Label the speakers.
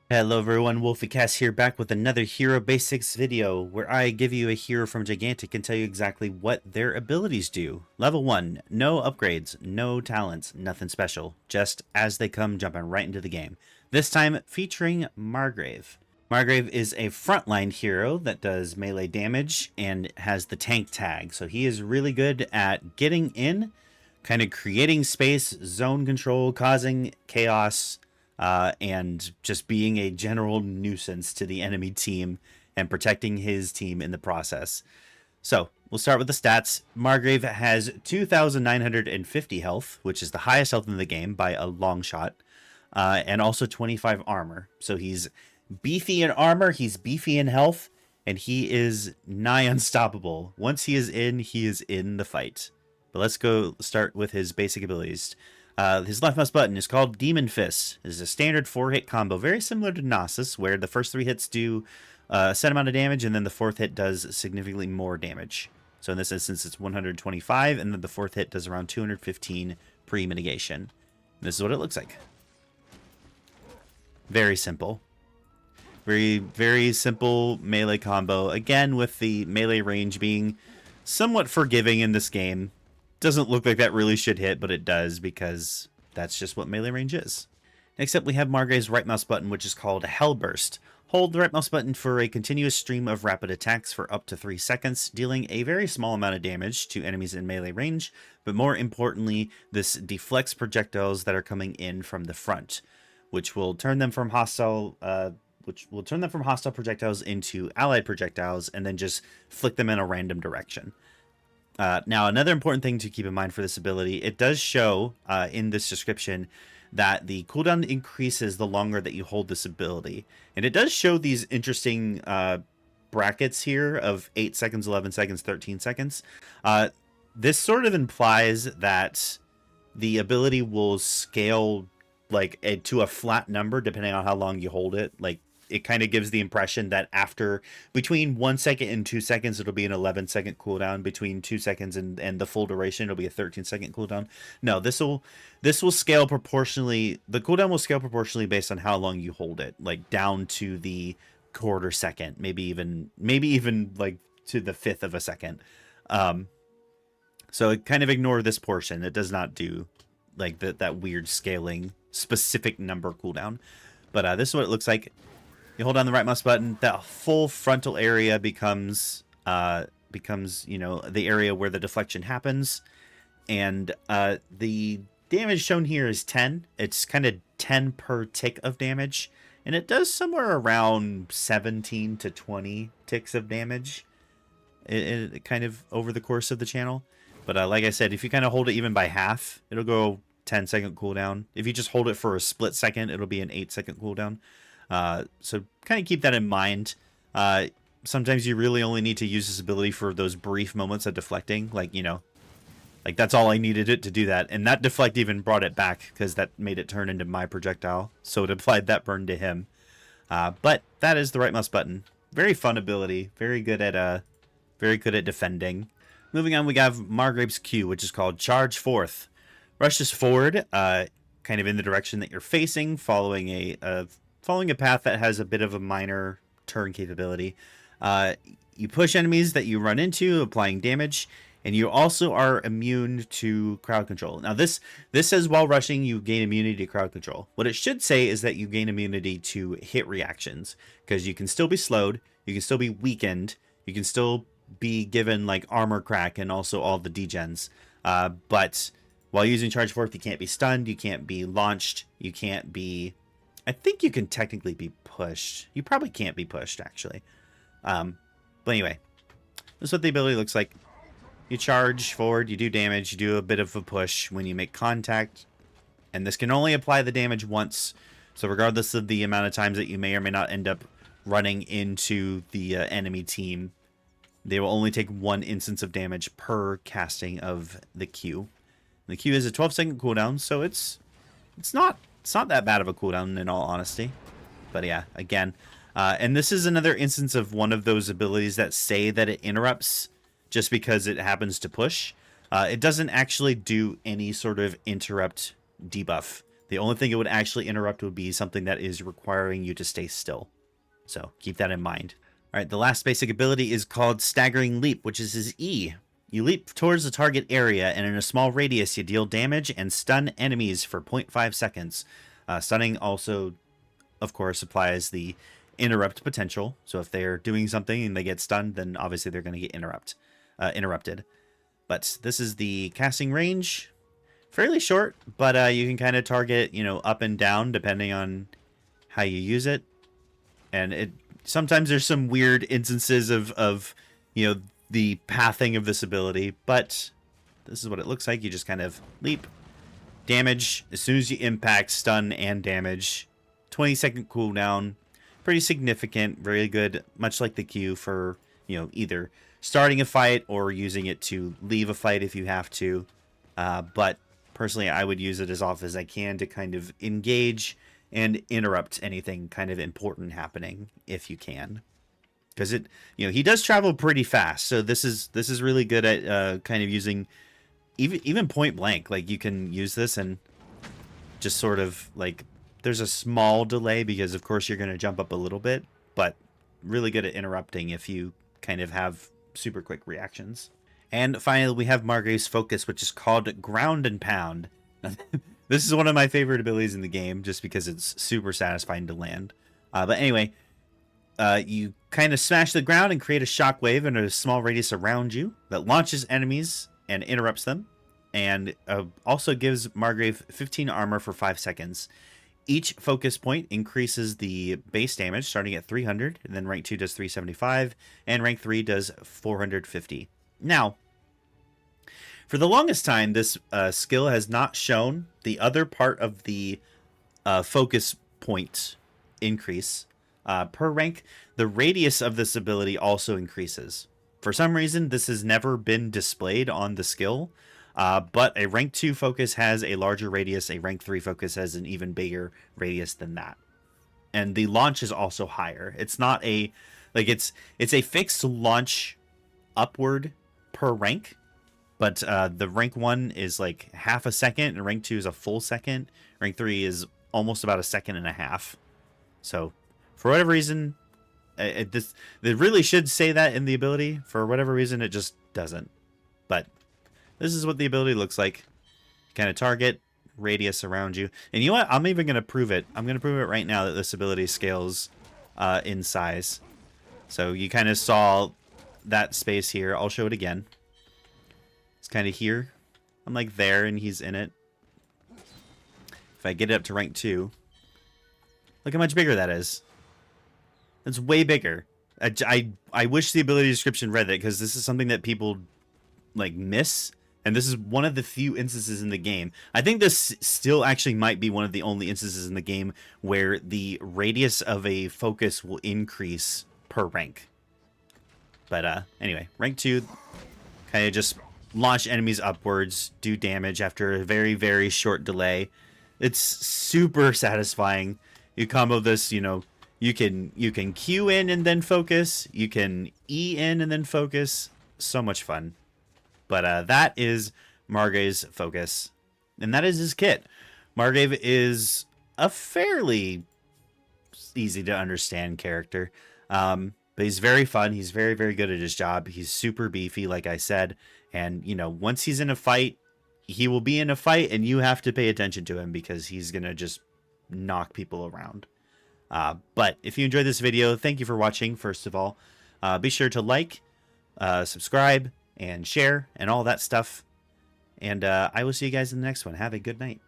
Speaker 1: Hello everyone, WolfieCast here, back with another Hero Basics video where I give you a hero from Gigantic and tell you exactly what their abilities do. Level 1, no upgrades, no talents, nothing special, just as they come jumping right into the game. This time featuring Margrave. Margrave is a frontline hero that does melee damage and has the tank tag, so he is really good at getting in, kind of creating space, zone control, causing chaos, and just being a general nuisance to the enemy team and protecting his team in the process. So we'll start with the stats. Margrave has 2,950 health, which is the highest health in the game by a long shot, and also 25 armor. So he's beefy in armor, he's beefy in health, and he is nigh unstoppable. Once he is in the fight. But let's go start with his basic abilities. His left mouse button is called Demon Fist. It is a standard 4-hit combo, very similar to Gnosis, where the first 3 hits do a set amount of damage, and then the 4th hit does significantly more damage. So in this instance, it's 125, and then the 4th hit does around 215 pre-mitigation. This is what it looks like. Very simple. Very, very simple melee combo. Again, with the melee range being somewhat forgiving in this game. Doesn't look like that really should hit, but it does because that's just what melee range is. Next up, we have Margrave's right mouse button, which is called Hellburst. Hold the right mouse button for a continuous stream of rapid attacks for up to 3 seconds, dealing a very small amount of damage to enemies in melee range, but more importantly, this deflects projectiles that are coming in from the front, which will turn them from hostile projectiles into allied projectiles, and then just flick them in a random direction. Now, another important thing to keep in mind for this ability, it does show in this description that the cooldown increases the longer that you hold this ability. And it does show these interesting brackets here of 8 seconds, 11 seconds, 13 seconds. This sort of implies that the ability will scale like to a flat number depending on how long you hold it. Like, it kind of gives the impression that after between 1 second and 2 seconds, it'll be an 11-second cooldown. Between 2 seconds and the full duration, it'll be a 13-second cooldown. No, this will scale proportionally. The cooldown will scale proportionally based on how long you hold it, like down to the quarter second, maybe even like to the 1/5 of a second. So kind of ignore this portion. It does not do like that weird scaling specific number cooldown. But this is what it looks like. You hold down the right mouse button, that full frontal area becomes the area where the deflection happens, and the damage shown here is 10. It's kind of 10 per tick of damage, and it does somewhere around 17 to 20 ticks of damage, it kind of over the course of the channel. But like I said, if you kind of hold it even by half, it'll go 10-second cooldown. If you just hold it for a split second, it'll be an 8-second cooldown. So kind of keep that in mind. Sometimes you really only need to use this ability for those brief moments of deflecting. Like, like that's all I needed it to do that. And that deflect even brought it back because that made it turn into my projectile. So it applied that burn to him. But that is the right mouse button. Very fun ability. Very good at defending. Moving on, we have Margrave's Q, which is called Charge Forth. Rushes forward, kind of in the direction that you're facing, following a path that has a bit of a minor turn capability. You push enemies that you run into, applying damage, and you also are immune to crowd control. Now this says while rushing you gain immunity to crowd control. What it should say is that you gain immunity to hit reactions, because you can still be slowed, you can still be weakened, you can still be given like armor crack and also all the degens. But while using Charge Forth, you can't be stunned, you can't be launched, you can't be... I think you can technically be pushed. You probably can't be pushed, actually. But anyway, this is what the ability looks like. You charge forward, you do damage, you do a bit of a push when you make contact. And this can only apply the damage once. So regardless of the amount of times that you may or may not end up running into the enemy team, they will only take 1 instance of damage per casting of the Q. The Q is a 12-second cooldown, so it's not that bad of a cooldown in all honesty. But yeah, again, and this is another instance of one of those abilities that say that it interrupts just because it happens to push. It doesn't actually do any sort of interrupt debuff. The only thing it would actually interrupt would be something that is requiring you to stay still. So keep that in mind. All right, the last basic ability is called Staggering Leap, which is his E. You leap towards the target area, and in a small radius, you deal damage and stun enemies for 0.5 seconds. Stunning also, of course, applies the interrupt potential. So if they're doing something and they get stunned, then obviously they're going to get interrupted. But this is the casting range. Fairly short, but you can kind of target, up and down depending on how you use it. And sometimes there's some weird instances of the pathing of this ability, but this is what it looks like. You just kind of leap, damage as soon as you impact, stun and damage. 20-second cooldown, pretty significant, very good, much like the Q for either starting a fight or using it to leave a fight if you have to. But personally, I would use it as often as I can to kind of engage and interrupt anything kind of important happening if you can, because he does travel pretty fast. So this is really good at kind of using even point blank. Like you can use this and just sort of like there's a small delay because of course you're going to jump up a little bit, but really good at interrupting if you kind of have super quick reactions. And finally, we have Margrave's focus, which is called Ground and Pound. This is one of my favorite abilities in the game, just because it's super satisfying to land. But anyway, you kind of smash the ground and create a shockwave in a small radius around you that launches enemies and interrupts them. And also gives Margrave 15 armor for 5 seconds. Each focus point increases the base damage, starting at 300, and then rank 2 does 375, and rank 3 does 450. Now, for the longest time, this skill has not shown the other part of the focus point increase. Per rank, the radius of this ability also increases. For some reason, this has never been displayed on the skill, but a rank 2 focus has a larger radius, a rank 3 focus has an even bigger radius than that. And the launch is also higher. It's not a, like it's a fixed launch upward per rank, but the rank 1 is like half a second, and rank 2 is a full second. Rank 3 is almost about a second and a half. So for whatever reason, they really should say that in the ability. For whatever reason, it just doesn't. But this is what the ability looks like. Kind of target, radius around you. And you know what? I'm even going to prove it. I'm going to prove it right now that this ability scales in size. So you kind of saw that space here. I'll show it again. It's kind of here. I'm like there and he's in it. If I get it up to rank 2, look how much bigger that is. It's way bigger. I wish the ability description read that, because this is something that people like miss, and this is one of the few instances in the game. I think this still actually might be one of the only instances in the game where the radius of a focus will increase per rank. But anyway, rank 2, kind of just launch enemies upwards, do damage after a very, very short delay. It's super satisfying. You combo this, you can Q in and then focus. You can E in and then focus. So much fun. But that is Margrave's focus. And that is his kit. Margrave is a fairly easy to understand character. But he's very fun. He's very, very good at his job. He's super beefy, like I said. And, once he's in a fight, he will be in a fight, and you have to pay attention to him because he's going to just knock people around. But if you enjoyed this video, thank you for watching, first of all. Be sure to like, subscribe, and share, and all that stuff. And I will see you guys in the next one. Have a good night.